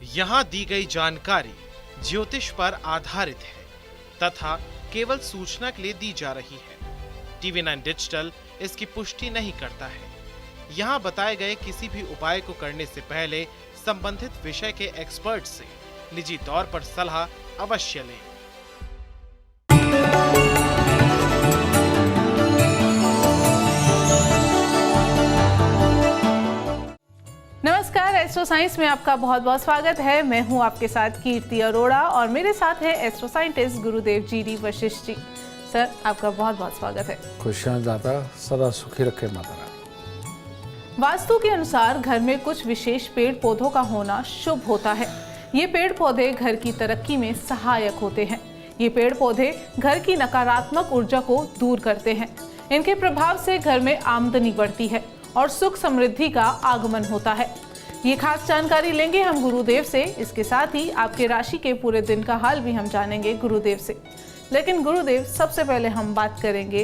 यहाँ दी गई जानकारी ज्योतिष पर आधारित है तथा केवल सूचना के लिए दी जा रही है। TV9 डिजिटल इसकी पुष्टि नहीं करता है। यहाँ बताए गए किसी भी उपाय को करने से पहले संबंधित विषय के एक्सपर्ट से निजी तौर पर सलाह अवश्य लें। नमस्कार, एस्ट्रो साइंस में आपका बहुत बहुत स्वागत है। मैं हूं आपके साथ कीर्ति अरोड़ा और मेरे साथ है एस्ट्रो साइंटिस्ट गुरुदेव जी वशिष्ठ जी। सर, आपका बहुत बहुत स्वागत है। खुशियाँ दाता सदा सुखी रखे माता रानी। वास्तु के अनुसार घर में कुछ विशेष पेड़ पौधों का होना शुभ होता है। ये पेड़ पौधे घर की तरक्की में सहायक होते हैं। ये पेड़ पौधे घर की नकारात्मक ऊर्जा को दूर करते हैं। इनके प्रभाव से घर में आमदनी बढ़ती है और सुख समृद्धि का आगमन होता है। ये खास जानकारी लेंगे हम गुरुदेव से। इसके साथ ही आपके राशि के पूरे दिन का हाल भी हम जानेंगे गुरुदेव से। लेकिन गुरुदेव, सबसे पहले हम बात करेंगे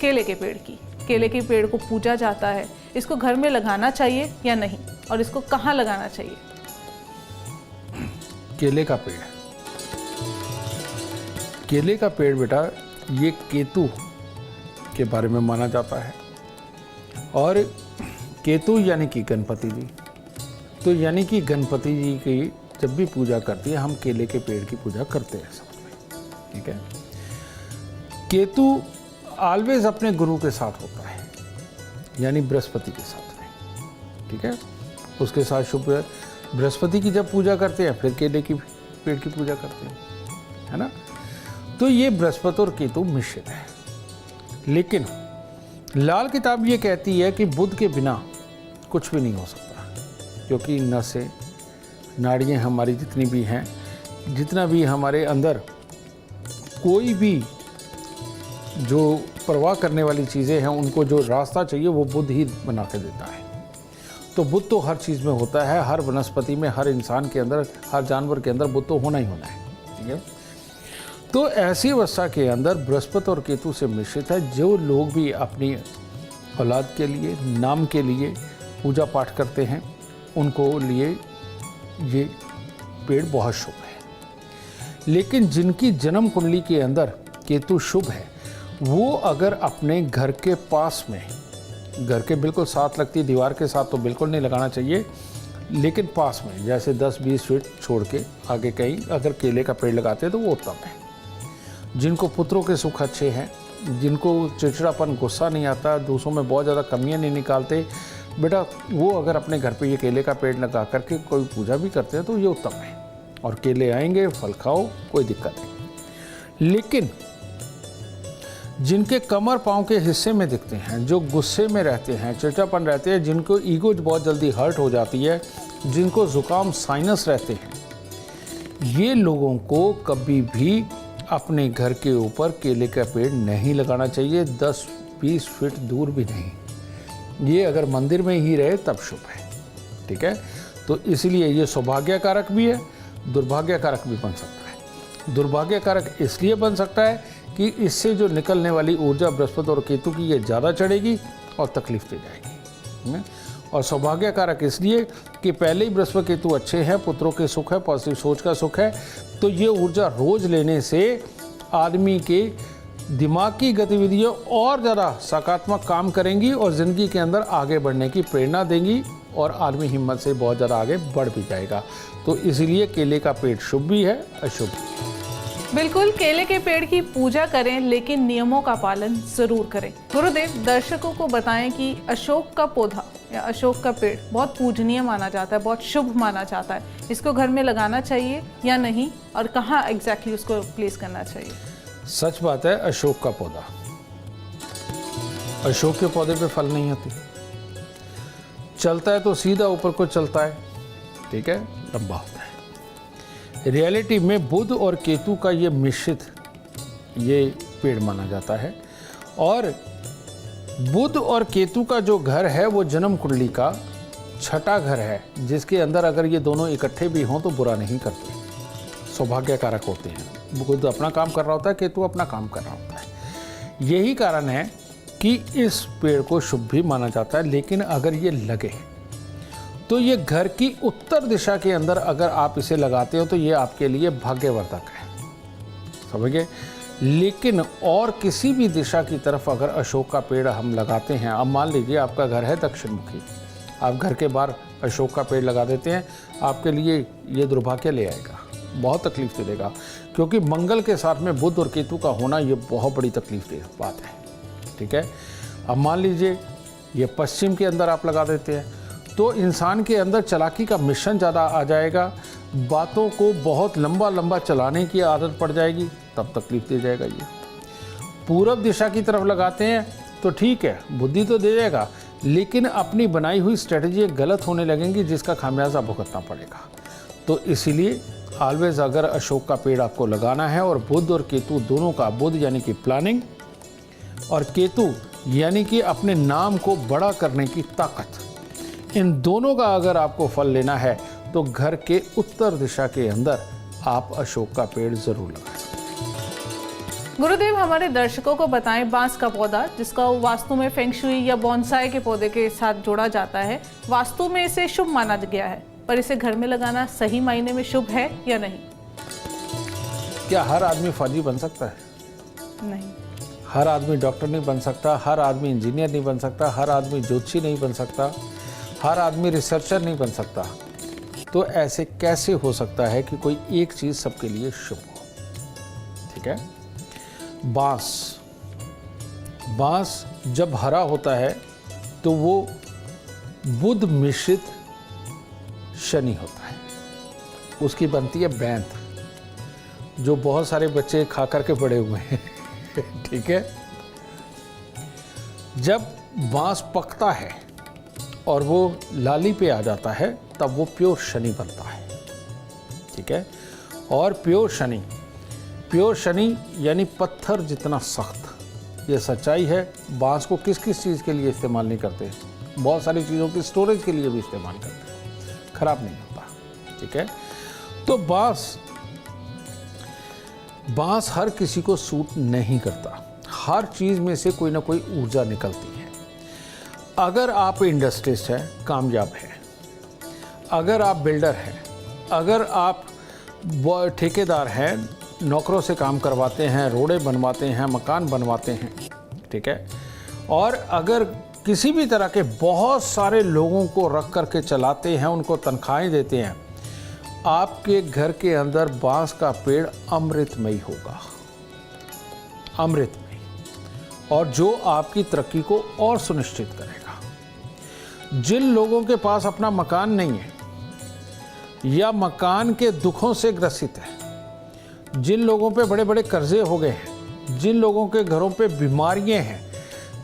केले के पेड़ की। केले के पेड़ को पूजा जाता है, इसको घर में लगाना चाहिए या नहीं, और इसको कहाँ लगाना चाहिए? केले का पेड़, केले का पेड़ बेटा, ये केतु के बारे में माना जाता है। और केतु यानी कि गणपति जी, तो यानी कि गणपति जी की जब भी पूजा करती है हम केले के पेड़ की पूजा करते हैं सब में, ठीक है। केतु ऑलवेज अपने गुरु के साथ होता है, यानी बृहस्पति के साथ में, ठीक है। उसके साथ शुभ बृहस्पति की जब पूजा करते हैं फिर केले की पेड़ की पूजा करते हैं, है ना। तो ये बृहस्पति और केतु मिश्रित है। लेकिन लाल किताब ये कहती है कि बुध के बिना कुछ भी नहीं हो सकता, क्योंकि नसें, नाड़ियाँ हमारी जितनी भी हैं, जितना भी हमारे अंदर कोई भी जो प्रवाह करने वाली चीज़ें हैं, उनको जो रास्ता चाहिए वो बुध ही बना के देता है। तो बुध तो हर चीज़ में होता है, हर वनस्पति में, हर इंसान के अंदर, हर जानवर के अंदर बुध तो होना ही होना है, ठीक है। तो ऐसी अवस्था के अंदर बृहस्पति और केतु से मिश्रित है। जो लोग भी अपनी औलाद के लिए, नाम के लिए पूजा पाठ करते हैं, उनको लिए ये पेड़ बहुत शुभ है। लेकिन जिनकी जन्म कुंडली के अंदर केतु शुभ है, वो अगर अपने घर के पास में, घर के बिल्कुल साथ लगती दीवार के साथ तो बिल्कुल नहीं लगाना चाहिए, लेकिन पास में जैसे 10-20 फीट छोड़ के आगे कहीं अगर केले का पेड़ लगाते हैं तो वो उत्तम है। जिनको पुत्रों के सुख अच्छे हैं, जिनको चिड़चिड़ापन, गुस्सा नहीं आता, दूसरों में बहुत ज़्यादा कमियां नहीं निकालते, बेटा वो अगर अपने घर पे ये केले का पेड़ लगा करके कोई पूजा भी करते हैं तो ये उत्तम है। और केले आएंगे, फल खाओ, कोई दिक्कत नहीं। लेकिन जिनके कमर पाँव के हिस्से में दिखते हैं, जो गुस्से में रहते हैं, चिड़चिड़ापन रहते हैं, जिनको ईगो बहुत जल्दी हर्ट हो जाती है, जिनको जुकाम, साइनस रहते हैं, ये लोगों को कभी भी अपने घर के ऊपर केले का पेड़ नहीं लगाना चाहिए, 10-20 फीट दूर भी नहीं। ये अगर मंदिर में ही रहे तब शुभ है, ठीक है। तो इसलिए ये सौभाग्यकारक भी है, दुर्भाग्यकारक भी बन सकता है। दुर्भाग्यकारक इसलिए बन सकता है कि इससे जो निकलने वाली ऊर्जा बृहस्पति और केतु की ये ज़्यादा चढ़ेगी और तकलीफ दे जाएगी। और सौभाग्यकारक इसलिए कि पहले ही बृहस्पति केतु अच्छे हैं, पुत्रों के सुख है, पॉजिटिव सोच का सुख है। तो ये ऊर्जा रोज लेने से आदमी के दिमाग की गतिविधियाँ और ज़्यादा सकारात्मक काम करेंगी और ज़िंदगी के अंदर आगे बढ़ने की प्रेरणा देंगी और आदमी हिम्मत से बहुत ज़्यादा आगे बढ़ भी जाएगा। तो इसीलिए केले का पेड़ शुभ भी है, अशुभ भी है। बिल्कुल, केले के पेड़ की पूजा करें, लेकिन नियमों का पालन जरूर करें। गुरुदेव, दर्शकों को बताएं कि अशोक का पौधा या अशोक का पेड़ बहुत पूजनीय माना जाता है, बहुत शुभ माना जाता है। इसको घर में लगाना चाहिए या नहीं, और कहाँ एग्जैक्टली उसको प्लेस करना चाहिए? सच बात है, अशोक का पौधा, अशोक के पौधे पे फल नहीं आते। चलता है तो सीधा ऊपर को चलता है, ठीक है, लंबा होता है। रियलिटी में बुध और केतु का ये मिश्रित ये पेड़ माना जाता है। और बुध और केतु का जो घर है वो जन्म कुंडली का छठा घर है, जिसके अंदर अगर ये दोनों इकट्ठे भी हों तो बुरा नहीं करते, सौभाग्यकारक होते हैं। बुध अपना काम कर रहा होता है, केतु अपना काम कर रहा होता है। यही कारण है कि इस पेड़ को शुभ भी माना जाता है। लेकिन अगर ये लगे तो ये घर की उत्तर दिशा के अंदर अगर आप इसे लगाते हो तो ये आपके लिए भाग्यवर्धक है, समझ गए। लेकिन और किसी भी दिशा की तरफ अगर अशोक का पेड़ हम लगाते हैं, अब मान लीजिए आपका घर है दक्षिण मुखी, आप घर के बाहर अशोक का पेड़ लगा देते हैं, आपके लिए ये दुर्भाग्य ले आएगा, बहुत तकलीफ दे देगा, क्योंकि मंगल के साथ में बुध और केतु का होना ये बहुत बड़ी तकलीफ दे बात है, ठीक है। अब मान लीजिए ये पश्चिम के अंदर आप लगा देते हैं तो इंसान के अंदर चालाकी का मिश्रण ज़्यादा आ जाएगा, बातों को बहुत लंबा लंबा चलाने की आदत पड़ जाएगी, तब तकलीफ दे जाएगा। ये पूरब दिशा की तरफ लगाते हैं तो ठीक है, बुद्धि तो दे जाएगा, लेकिन अपनी बनाई हुई स्ट्रेटजी गलत होने लगेंगी जिसका खामियाजा भुगतना पड़ेगा। तो इसीलिए ऑलवेज अगर अशोक का पेड़ आपको लगाना है, और बुध और केतु दोनों का, बुध यानी कि प्लानिंग और केतु यानी कि अपने नाम को बड़ा करने की ताकत, इन दोनों का अगर आपको फल लेना है तो घर के उत्तर दिशा के अंदर आप अशोक का पेड़ जरूर लगाएं। गुरुदेव, हमारे दर्शकों को बताएं, बांस का पौधा जिसका वास्तु में फेंगशुई या बॉन्साई के पौधे के साथ जोड़ा जाता है, वास्तु में इसे शुभ माना गया है, पर इसे घर में लगाना सही मायने में शुभ है या नहीं? क्या हर आदमी फौजी बन सकता है? नहीं। हर आदमी डॉक्टर नहीं बन सकता, हर आदमी इंजीनियर नहीं बन सकता, हर आदमी ज्योतिषी नहीं बन सकता, हर आदमी रिसर्चर नहीं बन सकता। तो ऐसे कैसे हो सकता है कि कोई एक चीज़ सबके लिए शुभ हो? ठीक है। बांस जब हरा होता है तो वो बुध मिश्रित शनि होता है, उसकी बनती है बैंत, जो बहुत सारे बच्चे खा करके बड़े हुए हैं ठीक है। जब बांस पकता है और वो लाली पे आ जाता है तब वो प्योर शनि बनता है, ठीक है। और प्योर शनि यानी पत्थर जितना सख्त, ये सच्चाई है। बांस को किस किस चीज़ के लिए इस्तेमाल नहीं करते, बहुत सारी चीज़ों की स्टोरेज के लिए भी इस्तेमाल करते हैं, खराब नहीं होता, ठीक है। तो बांस हर किसी को सूट नहीं करता, हर चीज़ में से कोई ना कोई ऊर्जा निकलती है। अगर आप इंडस्ट्रिस्ट हैं, कामयाब हैं, अगर आप बिल्डर हैं, अगर आप ठेकेदार हैं, नौकरों से काम करवाते हैं, रोडें बनवाते हैं, मकान बनवाते हैं, ठीक है, और अगर किसी भी तरह के बहुत सारे लोगों को रख करके चलाते हैं, उनको तनख्वाहें देते हैं, आपके घर के अंदर बांस का पेड़ अमृतमयी होगा, अमृतमयी, और जो आपकी तरक्की को और सुनिश्चित करेगा। जिन लोगों के पास अपना मकान नहीं है या मकान के दुखों से ग्रसित है, जिन लोगों पे बड़े बड़े कर्जे हो गए हैं, जिन लोगों के घरों पे बीमारियां हैं,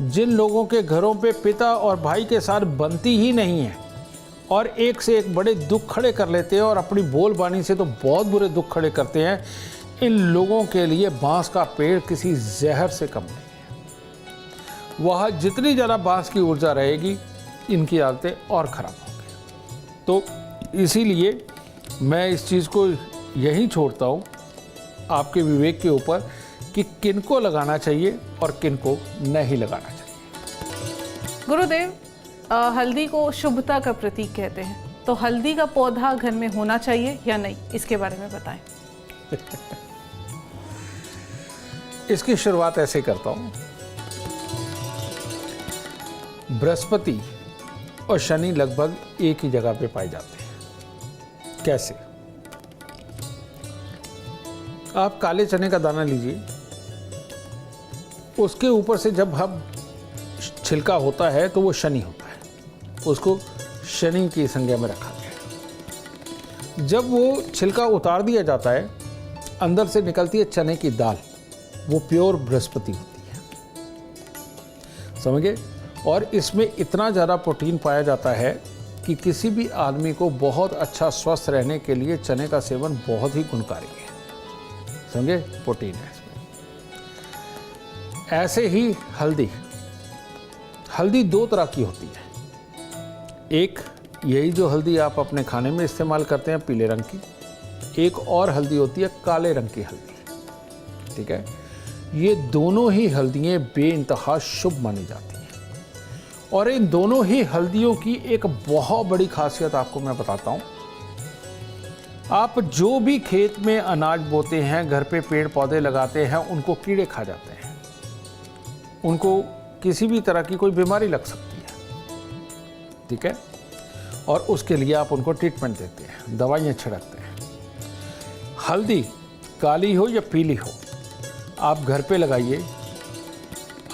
जिन लोगों के घरों पे पिता और भाई के साथ बनती ही नहीं है और एक से एक बड़े दुख खड़े कर लेते हैं और अपनी बोलबानी से तो बहुत बुरे दुख खड़े करते हैं, इन लोगों के लिए बांस का पेड़ किसी जहर से कम नहीं है। वह जितनी ज़्यादा बांस की ऊर्जा रहेगी, इनकी आदतें और ख़राब होंगी। तो इसीलिए मैं इस चीज़ को यही छोड़ता हूँ आपके विवेक के ऊपर कि किनको लगाना चाहिए और किनको नहीं लगाना चाहिए। गुरुदेव, हल्दी को शुभता का प्रतीक कहते हैं, तो हल्दी का पौधा घर में होना चाहिए या नहीं, इसके बारे में बताएं। इसकी शुरुआत ऐसे करता हूं। बृहस्पति और शनि लगभग एक ही जगह पे पाए जाते हैं। कैसे? आप काले चने का दाना लीजिए, उसके ऊपर से जब हम छिलका होता है तो वो शनि होता है, उसको शनि की संज्ञा में रखा गया। जब वो छिलका उतार दिया जाता है, अंदर से निकलती है चने की दाल, वो प्योर बृहस्पति होती है, समझ गए। और इसमें इतना ज़्यादा प्रोटीन पाया जाता है कि किसी भी आदमी को बहुत अच्छा स्वस्थ रहने के लिए चने का सेवन बहुत ही गुणकारी है, समझे, प्रोटीन है इसमें। ऐसे ही हल्दी दो तरह की होती है। एक यही जो हल्दी आप अपने खाने में इस्तेमाल करते हैं, पीले रंग की, एक और हल्दी होती है काले रंग की हल्दी, ठीक है। ये दोनों ही हल्दियाँ बेइंतहा शुभ मानी जाती हैं और इन दोनों ही हल्दियों की एक बहुत बड़ी खासियत आपको मैं बताता हूँ। आप जो भी खेत में अनाज बोते हैं, घर पे पेड़ पौधे लगाते हैं, उनको कीड़े खा जाते हैं, उनको किसी भी तरह की कोई बीमारी लग सकती है, ठीक है। और उसके लिए आप उनको ट्रीटमेंट देते हैं, दवाइयाँ छिड़कते हैं। हल्दी काली हो या पीली हो, आप घर पे लगाइए,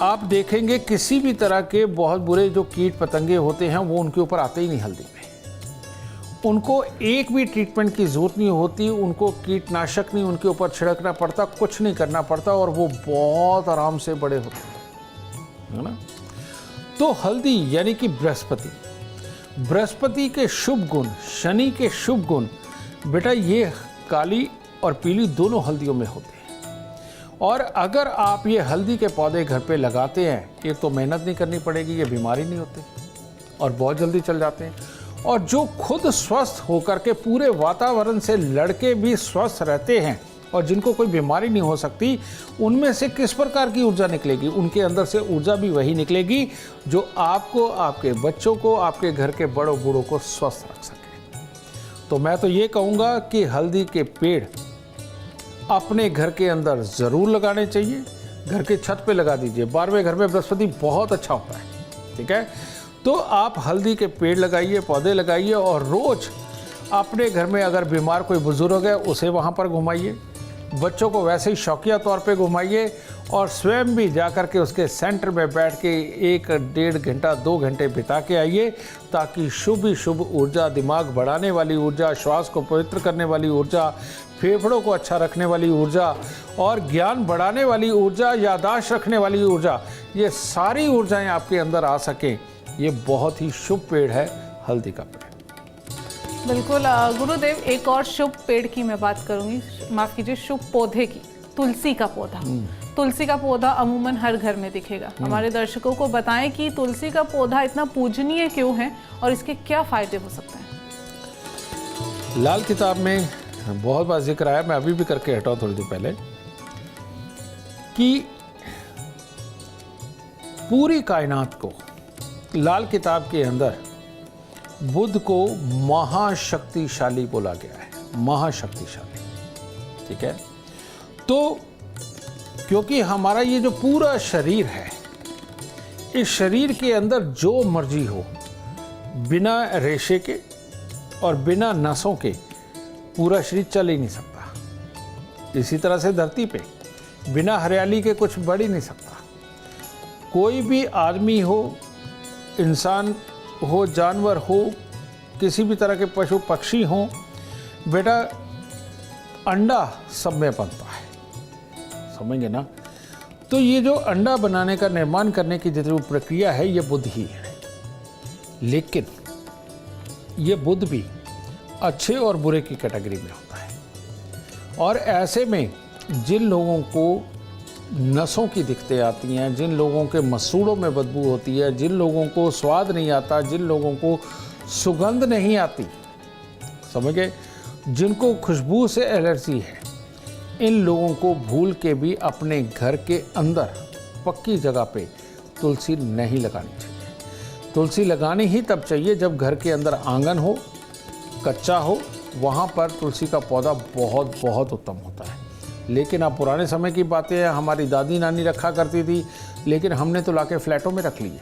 आप देखेंगे किसी भी तरह के बहुत बुरे जो कीट पतंगे होते हैं वो उनके ऊपर आते ही नहीं हल्दी में। उनको एक भी ट्रीटमेंट की ज़रूरत नहीं होती, उनको कीटनाशक नहीं उनके ऊपर छिड़कना पड़ता, कुछ नहीं करना पड़ता, और वो बहुत आराम से बड़े होते हैं, है ना। तो हल्दी यानी कि बृहस्पति के शुभ गुण, शनि के शुभ गुण बेटा ये काली और पीली दोनों हल्दियों में होते हैं। और अगर आप ये हल्दी के पौधे घर पे लगाते हैं, एक तो मेहनत नहीं करनी पड़ेगी, ये बीमारी नहीं होते और बहुत जल्दी चल जाते हैं। और जो खुद स्वस्थ होकर के पूरे वातावरण से लड़के भी स्वस्थ रहते हैं और जिनको कोई बीमारी नहीं हो सकती, उनमें से किस प्रकार की ऊर्जा निकलेगी? उनके अंदर से ऊर्जा भी वही निकलेगी जो आपको, आपके बच्चों को, आपके घर के बड़ों बूढ़ों को स्वस्थ रख सके। तो मैं तो ये कहूँगा कि हल्दी के पेड़ अपने घर के अंदर ज़रूर लगाने चाहिए। घर के छत पे लगा दीजिए, 12वें घर में बृहस्पति बहुत अच्छा होता है, ठीक है। तो आप हल्दी के पेड़ लगाइए, पौधे लगाइए, और रोज़ अपने घर में अगर बीमार कोई बुजुर्ग है उसे वहाँ पर घुमाइए, बच्चों को वैसे ही शौकिया तौर पे घुमाइए, और स्वयं भी जाकर के उसके सेंटर में बैठ के 1-1.5 घंटा 2 घंटे बिता के आइए, ताकि शुभ शुभ ऊर्जा, दिमाग बढ़ाने वाली ऊर्जा, श्वास को पवित्र करने वाली ऊर्जा, फेफड़ों को अच्छा रखने वाली ऊर्जा और ज्ञान बढ़ाने वाली ऊर्जा, याददाश्त रखने वाली ऊर्जा, ये सारी ऊर्जाएं आपके अंदर आ सकें। ये बहुत ही शुभ पेड़ है हल्दी का पेड़। बिल्कुल गुरुदेव, एक और शुभ पेड़ की मैं बात करूंगी, माफ कीजिए, शुभ पौधे की, तुलसी का पौधा। तुलसी का पौधा अमूमन हर घर में दिखेगा। हमारे दर्शकों को बताएं कि तुलसी का पौधा इतना पूजनीय क्यों है और इसके क्या फायदे हो सकते हैं। लाल किताब में बहुत बार जिक्र आया, मैं अभी भी करके हटाऊं थोड़ी देर पहले, कि पूरी कायनात को लाल किताब के अंदर बुध को महाशक्तिशाली बोला गया है, महाशक्तिशाली, ठीक है। तो क्योंकि हमारा ये जो पूरा शरीर है, इस शरीर के अंदर जो मर्जी हो, बिना रेशे के और बिना नसों के पूरा शरीर चल ही नहीं सकता। इसी तरह से धरती पे बिना हरियाली के कुछ बढ़ ही नहीं सकता। कोई भी आदमी हो, इंसान हो, जानवर हो, किसी भी तरह के पशु पक्षी हो, बेटा अंडा सब में बनता है, समझेंगे ना। तो ये जो अंडा बनाने का, निर्माण करने की जितनी प्रक्रिया है, ये बुध ही है। लेकिन ये बुध भी अच्छे और बुरे की कैटेगरी में होता है। और ऐसे में जिन लोगों को नसों की दिक्कतें आती हैं, जिन लोगों के मसूड़ों में बदबू होती है, जिन लोगों को स्वाद नहीं आता, जिन लोगों को सुगंध नहीं आती, समझ गए, जिनको खुशबू से एलर्जी है, इन लोगों को भूल के भी अपने घर के अंदर पक्की जगह पे तुलसी नहीं लगानी चाहिए। तुलसी लगानी ही तब चाहिए जब घर के अंदर आंगन हो, कच्चा हो, वहाँ पर तुलसी का पौधा बहुत बहुत उत्तम होता है। लेकिन अब पुराने समय की बातें हैं, हमारी दादी नानी रखा करती थी, लेकिन हमने तो लाके फ्लैटों में रख ली है।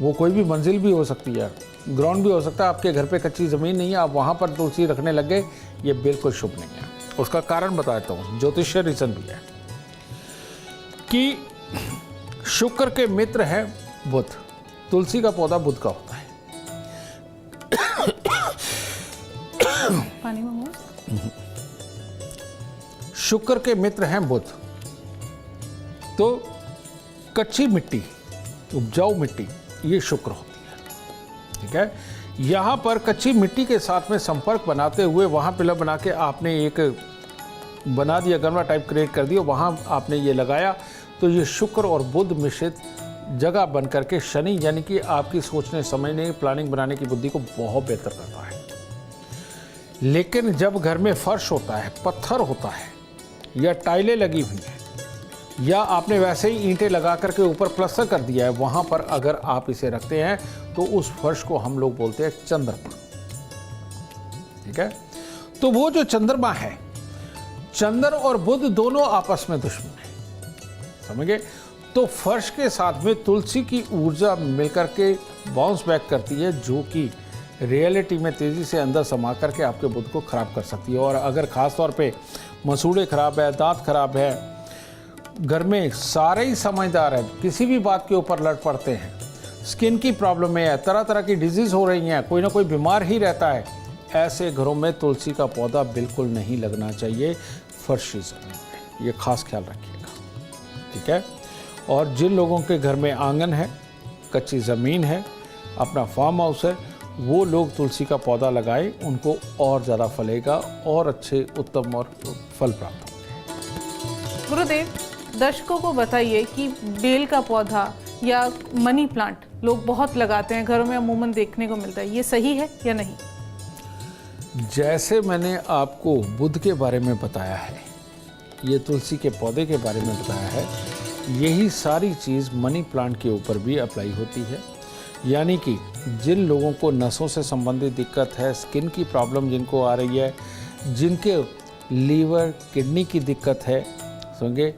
वो कोई भी मंजिल भी हो सकती है, ग्राउंड भी हो सकता है, आपके घर पे कच्ची ज़मीन नहीं है, आप वहाँ पर तुलसी रखने लग गए, ये बिल्कुल शुभ नहीं है। उसका कारण बताता हूँ, ज्योतिषीय रीज़न भी है कि शुक्र के मित्र है बुध, तुलसी का पौधा बुध का होता है। पानी में शुक्र के मित्र हैं बुध। तो कच्ची मिट्टी, उपजाऊ मिट्टी, ये शुक्र होती है, ठीक है। यहाँ पर कच्ची मिट्टी के साथ में संपर्क बनाते हुए वहाँ पिलर बना के आपने एक बना दिया, गमला टाइप क्रिएट कर दिया, वहाँ आपने ये लगाया, तो ये शुक्र और बुध मिश्रित जगह बन करके शनि यानी कि आपकी सोचने समझने, प्लानिंग बनाने की बुद्धि को बहुत बेहतर करता है। लेकिन जब घर में फर्श होता है, पत्थर होता है या टाइलें लगी हुई हैं, या आपने वैसे ही ईंटें लगा करके ऊपर प्लास्टर कर दिया है, वहाँ पर अगर आप इसे रखते हैं तो उस फर्श को हम लोग बोलते हैं चंद्रमा। ठीक है, तो वो जो चंद्रमा है, चंद्र और बुध दोनों आपस में दुश्मन है, समझ गए। तो फर्श के साथ में तुलसी की ऊर्जा मिलकर के बाउंस बैक करती है, जो कि रियलिटी में तेज़ी से अंदर समा करके आपके बुध को ख़राब कर सकती है। और अगर ख़ास तौर पे मसूड़े ख़राब है, दांत खराब है, घर में सारे ही समझदार है, किसी भी बात के ऊपर लड़ पड़ते हैं, स्किन की प्रॉब्लम है, तरह तरह की डिजीज़ हो रही हैं, कोई ना कोई बीमार ही रहता है, ऐसे घरों में तुलसी का पौधा बिल्कुल नहीं लगना चाहिए फर्शी ज़मीन में। ये खास ख्याल रखिएगा, ठीक है। और जिन लोगों के घर में आंगन है, कच्ची ज़मीन है, अपना फार्म हाउस है, वो लोग तुलसी का पौधा लगाएं, उनको और ज़्यादा फलेगा और अच्छे उत्तम और फल प्राप्त होंगे। गुरुदेव, दर्शकों को बताइए कि बेल का पौधा या मनी प्लांट लोग बहुत लगाते हैं, घरों में अमूमन देखने को मिलता है, ये सही है या नहीं? जैसे मैंने आपको बुध के बारे में बताया है, ये तुलसी के पौधे के बारे में बताया है, यही सारी चीज़ मनी प्लांट के ऊपर भी अप्लाई होती है। यानी कि जिन लोगों को नसों से संबंधित दिक्कत है, स्किन की प्रॉब्लम जिनको आ रही है, जिनके लीवर किडनी की दिक्कत है, समझे,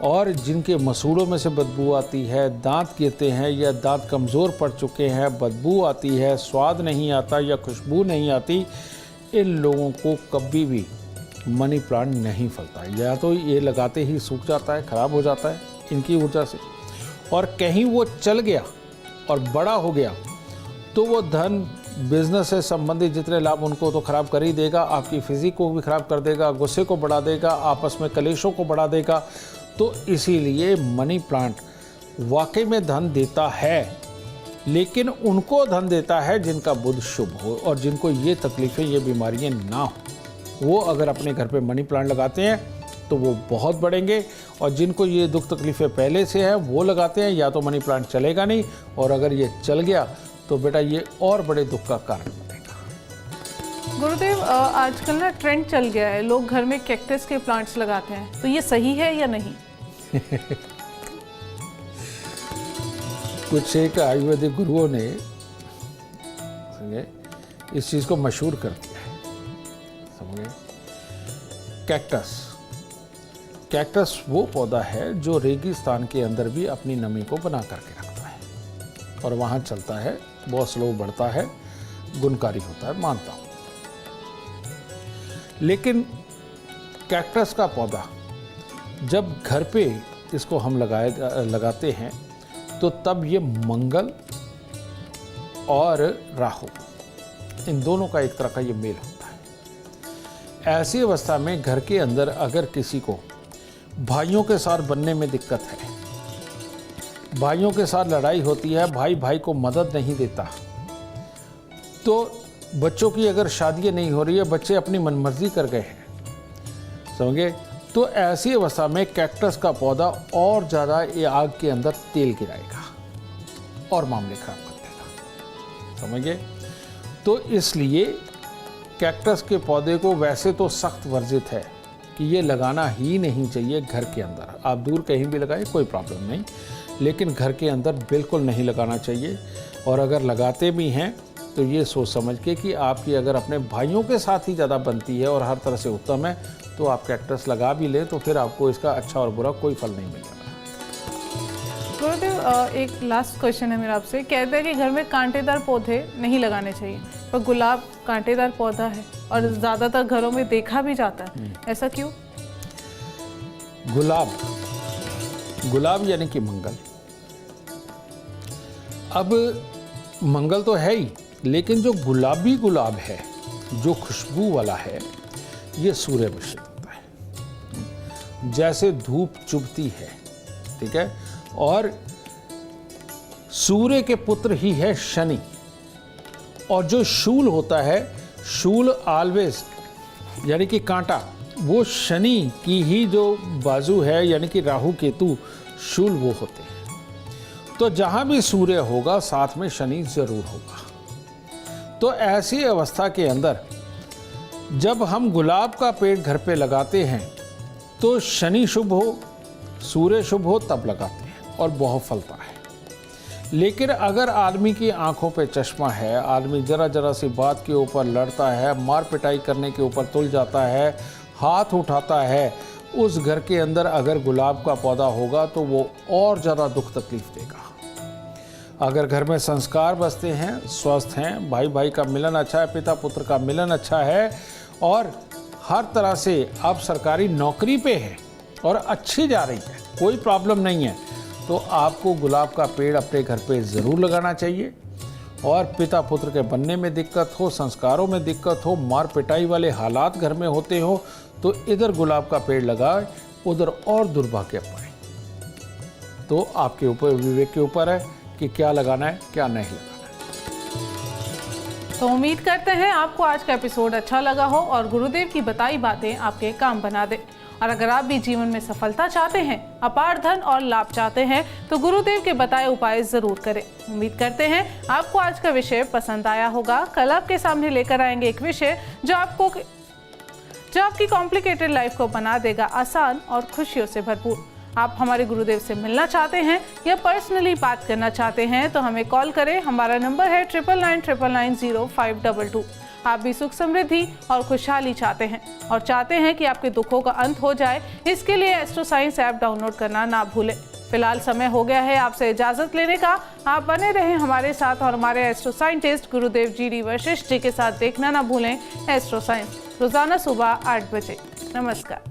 और जिनके मसूड़ों में से बदबू आती है, दांत गिरते हैं या दांत कमज़ोर पड़ चुके हैं, बदबू आती है, स्वाद नहीं आता या खुशबू नहीं आती, इन लोगों को कभी भी मनी प्लांट नहीं फलता है। या तो ये लगाते ही सूख जाता है, ख़राब हो जाता है इनकी ऊर्जा से, और कहीं वो चल गया और बड़ा हो गया तो वो धन, बिजनेस से संबंधित जितने लाभ उनको तो ख़राब कर ही देगा, आपकी फिजिक को भी ख़राब कर देगा, गुस्से को बढ़ा देगा, आपस में कलेशों को बढ़ा देगा। तो इसीलिए मनी प्लांट वाकई में धन देता है, लेकिन उनको धन देता है जिनका बुध शुभ हो और जिनको ये तकलीफ़ें, ये बीमारियां ना हो। वो अगर अपने घर पे मनी प्लांट लगाते हैं तो वो बहुत बढ़ेंगे, और जिनको ये दुख तकलीफ़ें पहले से है वो लगाते हैं, या तो मनी प्लांट चलेगा नहीं, और अगर ये चल गया तो बेटा ये और बड़े दुख का कारण बनेगा। गुरुदेव, आजकल ना ट्रेंड चल गया है, लोग घर में कैक्टस के प्लांट्स लगाते हैं, तो ये सही है या नहीं? कुछ एक आयुर्वेदिक गुरुओं ने इस चीज़ को मशहूर कर दिया है, समझे। कैक्टस वो पौधा है जो रेगिस्तान के अंदर भी अपनी नमी को बना करके रखता है और वहाँ चलता है, बहुत स्लो बढ़ता है, गुणकारी होता है, मानता हूँ। लेकिन कैक्टस का पौधा जब घर पे इसको हम लगाते हैं तो तब ये मंगल और राहु, इन दोनों का एक तरह का ये मेल होता है। ऐसी अवस्था में घर के अंदर अगर किसी को भाइयों के साथ बनने में दिक्कत है, भाइयों के साथ लड़ाई होती है, भाई भाई को मदद नहीं देता, तो बच्चों की अगर शादियां नहीं हो रही है, बच्चे अपनी मनमर्जी कर गए हैं, समझे, तो ऐसी अवस्था में कैक्टस का पौधा और ज़्यादा ये आग के अंदर तेल गिराएगा और मामले खराब कर देगा, समझिए। तो इसलिए कैक्टस के पौधे को वैसे तो सख्त वर्जित है कि ये लगाना ही नहीं चाहिए घर के अंदर। आप दूर कहीं भी लगाएं कोई प्रॉब्लम नहीं, लेकिन घर के अंदर बिल्कुल नहीं लगाना चाहिए। और अगर लगाते भी हैं तो ये सोच समझ के कि आपकी अगर अपने भाइयों के साथ ही ज़्यादा बनती है और हर तरह से उत्तम है, तो आप कैक्टस लगा भी लें तो फिर आपको इसका अच्छा और बुरा कोई फल नहीं मिलेगा। गुरुदेव, एक लास्ट क्वेश्चन है मेरा आपसे। कहते हैं कि घर में कांटेदार पौधे नहीं लगाने चाहिए, पर गुलाब कांटेदार पौधा है और ज़्यादातर घरों में देखा भी जाता है, ऐसा क्यों? गुलाब यानी कि मंगल। अब मंगल तो है ही, लेकिन जो गुलाबी गुलाब है, जो खुशबू वाला है, ये सूर्य मिश्रित होता है। जैसे धूप चुभती है, ठीक है, और सूर्य के पुत्र ही है शनि, और जो शूल होता है, शूल ऑलवेज यानी कि कांटा, वो शनि की ही जो बाजू है, यानी कि राहु केतु शूल वो होते हैं। तो जहां भी सूर्य होगा साथ में शनि जरूर होगा। तो ऐसी अवस्था के अंदर जब हम गुलाब का पेड़ घर पे लगाते हैं तो शनि शुभ हो, सूर्य शुभ हो तब लगाते हैं और बहुत फलता है। लेकिन अगर आदमी की आंखों पे चश्मा है, आदमी जरा जरा सी बात के ऊपर लड़ता है, मार पिटाई करने के ऊपर तुल जाता है, हाथ उठाता है, उस घर के अंदर अगर गुलाब का पौधा होगा तो वो और ज़्यादा दुख तकलीफ देगा। अगर घर में संस्कार बसते हैं, स्वस्थ हैं, भाई भाई का मिलन अच्छा है, पिता पुत्र का मिलन अच्छा है और हर तरह से आप सरकारी नौकरी पे हैं और अच्छी जा रही है, कोई प्रॉब्लम नहीं है, तो आपको गुलाब का पेड़ अपने घर पे ज़रूर लगाना चाहिए। और पिता पुत्र के बनने में दिक्कत हो, संस्कारों में दिक्कत हो, मार पिटाई वाले हालात घर में होते हो, तो इधर गुलाब का पेड़ लगाए, उधर और दुर्भाग्य पाए। तो आपके ऊपर, विवेक के ऊपर है कि क्या लगाना है क्या नहीं लगाना है। तो उम्मीद करते हैं आपको आज का एपिसोड अच्छा लगा हो और गुरुदेव की बताई बातें आपके काम बना दे। और अगर आप भी जीवन में सफलता चाहते हैं, अपार धन और लाभ चाहते हैं, तो गुरुदेव के बताए उपाय जरूर करें। उम्मीद करते हैं आपको आज का विषय पसंद आया होगा। कल आपके सामने लेकर आएंगे एक विषय जो आपकी कॉम्प्लिकेटेड लाइफ को बना देगा आसान और खुशियों से भरपूर। आप हमारे गुरुदेव से मिलना चाहते हैं या पर्सनली बात करना चाहते हैं तो हमें कॉल करें। हमारा नंबर है 9999990522। आप भी सुख समृद्धि और खुशहाली चाहते हैं और चाहते हैं कि आपके दुखों का अंत हो जाए, इसके लिए एस्ट्रो साइंस ऐप डाउनलोड करना ना भूलें। फिलहाल समय हो गया है आपसे इजाजत लेने का। आप बने रहें हमारे साथ और हमारे एस्ट्रो साइंटिस्ट गुरुदेव जी डी वशिष्ठ जी के साथ देखना ना भूलें एस्ट्रो साइंस, रोजाना सुबह 8 बजे। नमस्कार।